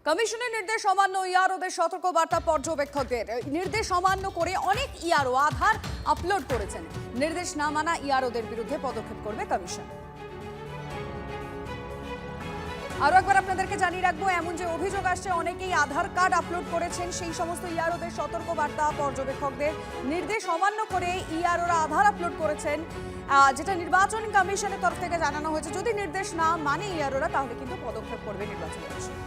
কমিশনের নির্দেশ অমান্য ইআরওদের সতর্কবার্তা পর্যবেক্ষকদের। নির্দেশ অমান্য করে অনেক ইআরও আধার আপলোড করেছেন। নির্দেশ না মানা ইআরওদের বিরুদ্ধে পদক্ষেপ করবে কমিশন। আরো একবার আপনাদেরকে জানিয়ে রাখবো, এমন যে অভিযোগ আসছে অনেকেই আধার কার্ড আপলোড করেছেন, সেই সমস্ত ইআরওদের সতর্কবার্তা পর্যবেক্ষকদের। নির্দেশ অমান্য করে ইআরওরা আধার আপলোড করেছেন, যেটা নির্বাচন কমিশনের তরফ থেকে জানানো হয়েছে। যদি নির্দেশ না মানে ইআরওরা, তাহলে কিন্তু পদক্ষেপ করবে নির্বাচন কমিশন।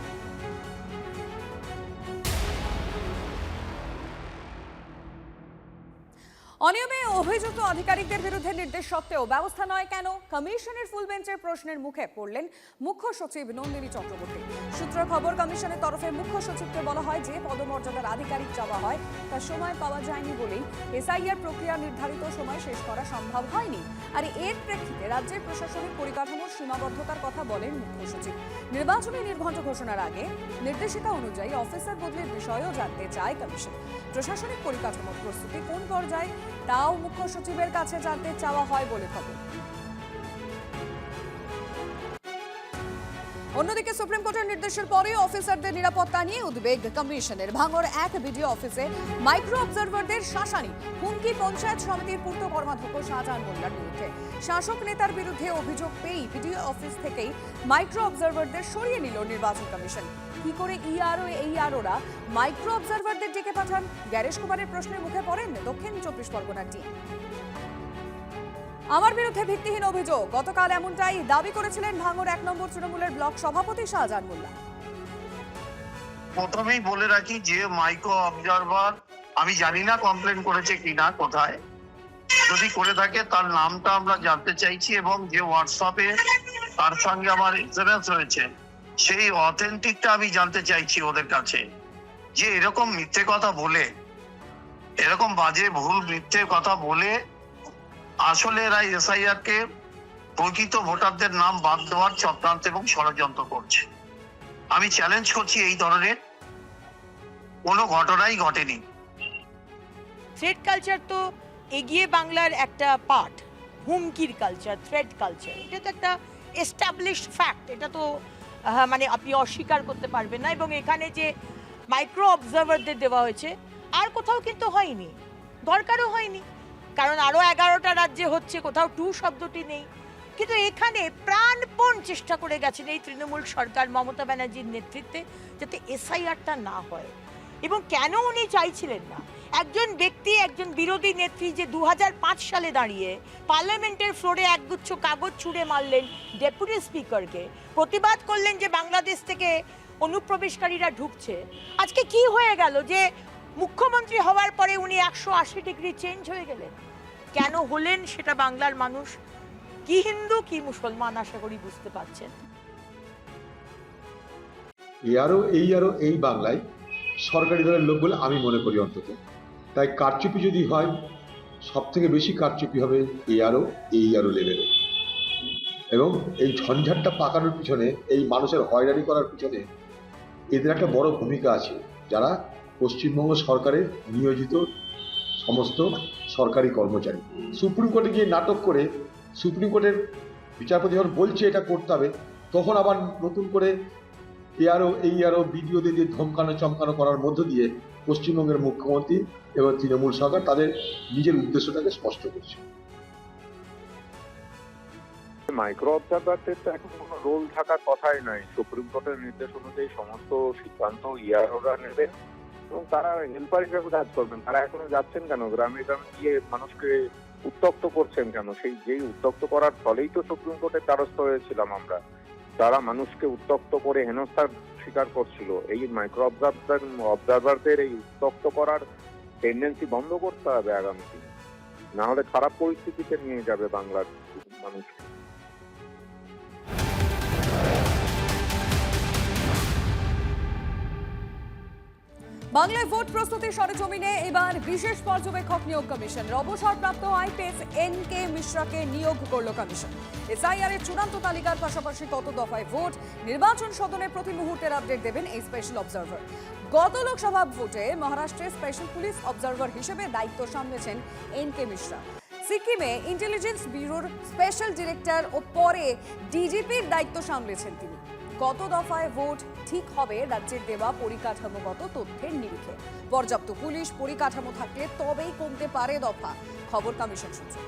অনিয়মে অভিযুক্ত আধিকারিকদের বিরুদ্ধে নির্দেশ সত্ত্বেও ব্যবস্থা নয় কেন? কমিশনের ফুল বেঞ্চের প্রশ্নের মুখে পড়লেন মুখ্য সচিব নন্দিনী চক্রবর্তী। সূত্র খবর, কমিশনের তরফে মুখ্য সচিবকে বলা হয় যে পদমর্যাদার আধিকারিক চাওয়া হয়, তার সময় পাওয়া যায়নি বলেই এসআইআর প্রক্রিয়া নির্ধারিত সময় শেষ করা সম্ভব হয়নি। আর এর প্রেক্ষিতে রাজ্যের প্রশাসনিক পরিকাঠামোর সীমাবদ্ধতার কথা বলেন মুখ্য সচিব। নির্বাচনী নির্ঘণ্ট ঘোষণার আগে নির্দেশিকা অনুযায়ী অফিসার বদলির বিষয়েও জানতে চায় কমিশন। প্রশাসনিক পরিকাঠামোর প্রস্তুতি কোন পর্যায়ে, তাও মুখ্য সচিবের কাছে জানতে চাওয়া হয় বলে খবর। অন্যদিকে সুপ্রিম কোর্টের নির্দেশের পরে অফিসারদের নিরাপত্তা নিয়ে উদ্বেগ কমিশনের। ভাঙড় এক ভিডিও অফিসে মাইক্রো অবজারভারদের শাসানি, হুমকি পঞ্চায়েত সমিতির পূর্ত কর্মাধ্যক্ষ শাহজাহান মোল্লার বিরুদ্ধে। শাসক নেতার বিরুদ্ধে অভিযোগ পেয়ে ভিডিও অফিস থেকেই মাইক্রো অবজারভারদের সরিয়ে নিল নির্বাচন কমিশন। কি করে ইআরওরা মাইক্রো অবজারভারদের ডেকে পাঠান? গ্যারেশ কুমারের প্রশ্নের মুখে পড়েন দক্ষিণ 24 পরগনার টিম। আমার বিরুদ্ধে ভিত্তিহীন অভিযোগ, গতকাল এমনটাই দাবি করেছিলেন ভাঙড় 1 নম্বর তৃণমূলের ব্লক সভাপতি শাহজাহান মোল্লা। প্রথমেই বলে রাখি যে মাইক্রো অবজারভার আমি জানি না কমপ্লেন করেছে কিনা, কোথায়, যদি করে থাকে তার নামটা আমরা জানতে চাইছি, এবং যে হোয়াটসঅ্যাপে তার সঙ্গে আমার এক্সপিরিয়েন্স হয়েছে সেই অথেন্টিকটা আমি জানতে চাইছি ওদের কাছে। যে এরকম মিথ্যে কথা বলে, এরকম বাজে ভুল মিথ্যে কথা বলে আসলে এরা এসআইআর কে প্রকৃত ভোটারদের নাম বাদ দেওয়ার চক্রান্ত এবং ষড়যন্ত্র করছে। আমি চ্যালেঞ্জ করছি, এই ধরনের কোনো ঘটনাই ঘটেনি। থ্রেড কালচার তো এগিয়ে বাংলার একটা পার্ট, হুমকির কালচার, থ্রেড কালচার, এটা তো একটা এস্টাবলিশড ফ্যাক্ট, এটা তো মানে আপনি অস্বীকার করতে পারবেন না। এবং এখানে যে মাইক্রো অবজারভারদের দেওয়া হয়েছে আর কোথাও কিন্তু হয়নি, দরকারও হয়নি, কারণ আরও 11টা রাজ্যে হচ্ছে, কোথাও টু শব্দটি নেই। কিন্তু এখানে প্রাণপণ চেষ্টা করে গেছেন এই তৃণমূল সরকার মমতা ব্যানার্জির নেতৃত্বে যাতে এসআইআরটা না হয়। এবং কেন উনি চাইছিলেন না? একজন ব্যক্তি, একজন বিরোধী নেত্রী যে 2005 সালে দাঁড়িয়ে পার্লামেন্টের ফ্লোরে একগুচ্ছ কাগজ ছুঁড়ে মারলেন ডেপুটি স্পিকারকে, প্রতিবাদ করলেন যে বাংলাদেশ থেকে অনুপ্রবেশকারীরা ঢুকছে। আজকে কি হয়ে গেল যে মুখ্যমন্ত্রী হওয়ার পরে উনি 180 ডিগ্রি চেঞ্জ হয়ে গেলেন? কেন হলেন সেটা বাংলার মানুষ, কি হিন্দু কি মুসলমান, আশা করি বুঝতে পারছেন। এই বাংলায় সরকারি দলের লোক বলে আমি মনে করি অন্তত। তাই কারচুপি যদি হয়, সব থেকে বেশি কারচুপি হবে এইআরও লেভেলে। এবং এই ঝঞ্ঝাটটা পাকানোর পিছনে, এই মানুষের হয়রানি করার পিছনে এদের একটা বড় ভূমিকা আছে, যারা পশ্চিমবঙ্গ সরকারের নিয়োজিত সমস্ত সরকারি কর্মচারী। সুপ্রিম কোর্টে গিয়ে নাটক করে সুপ্রিম কোর্টের বিচারপতি যখন বলছে এটা করতে হবে, তখন আবার নতুন করে এইআরও ভিডিওতে দিয়ে ধমকানো চমকানো করার মধ্য দিয়ে পশ্চিমবঙ্গের মুখ্যমন্ত্রী এবং তৃণমূল সরকার তাদের নিজের উদ্দেশ্যটাকে স্পষ্ট করছে। মাইক্রো অবজারভারদের তো এখন কোনো রোল থাকার কথাই নয়। সুপ্রিম কোর্টের নির্দেশ অনুযায়ী সমস্ত সিদ্ধান্ত ইআরওরা নেবেন এবং তারা হেল্পার হিসেবে কাজ করবেন। তারা এখনো যাচ্ছেন কেন গ্রামে গ্রামে গিয়ে মানুষকে উত্তক্ত করছেন কেন? সেই যেই উত্তক্ত করার ফলেই তো সুপ্রিম কোর্টের দ্বারস্থ হয়েছিলাম আমরা। তারা মানুষকে উত্তক্ত করে হেনস্থার স্বীকার করছিল। এই মাইক্রো অবজারভারদের এই উত্তক্ত করার টেন্ডেন্সি বন্ধ করতে হবে আগামী দিনে, না হলে খারাপ পরিস্থিতিতে নিয়ে যাবে বাংলার মানুষকে। বাংলায় ভোট প্রস্তুতি সরেজমিনে এবার বিশেষ পর্যবেক্ষক নিয়োগ কমিশনের। অবসরপ্রাপ্ত আইপিএস এনকে মিশ্রাকে নিয়োগ করল কমিশন। এসআইআর এর চূড়ান্ত তালিকার পাশাপাশি কত দফায় ভোট, নির্বাচন সদনে প্রতি মুহূর্তের আপডেট দেবেন এই স্পেশাল অবজারভার। গত লোকসভা ভোটে মহারাষ্ট্রে স্পেশাল পুলিশ অবজারভার হিসেবে দায়িত্ব সামলেছেন এনকে মিশ্রা। সিকিমে ইন্টেলিজেন্স ব্যুরোর স্পেশাল ডিরেক্টর ও পরে ডিজিপির দায়িত্ব সামলেছেন তিনি। কত দফায় ভোট ঠিক হবে রাজ্যের দেওয়া পরিকাঠামোগত তথ্যের নিরিখে। পর্যাপ্ত পুলিশ পরিকাঠামো থাকলে তবেই কমতে পারে দফা, খবর কমিশন সূত্রে।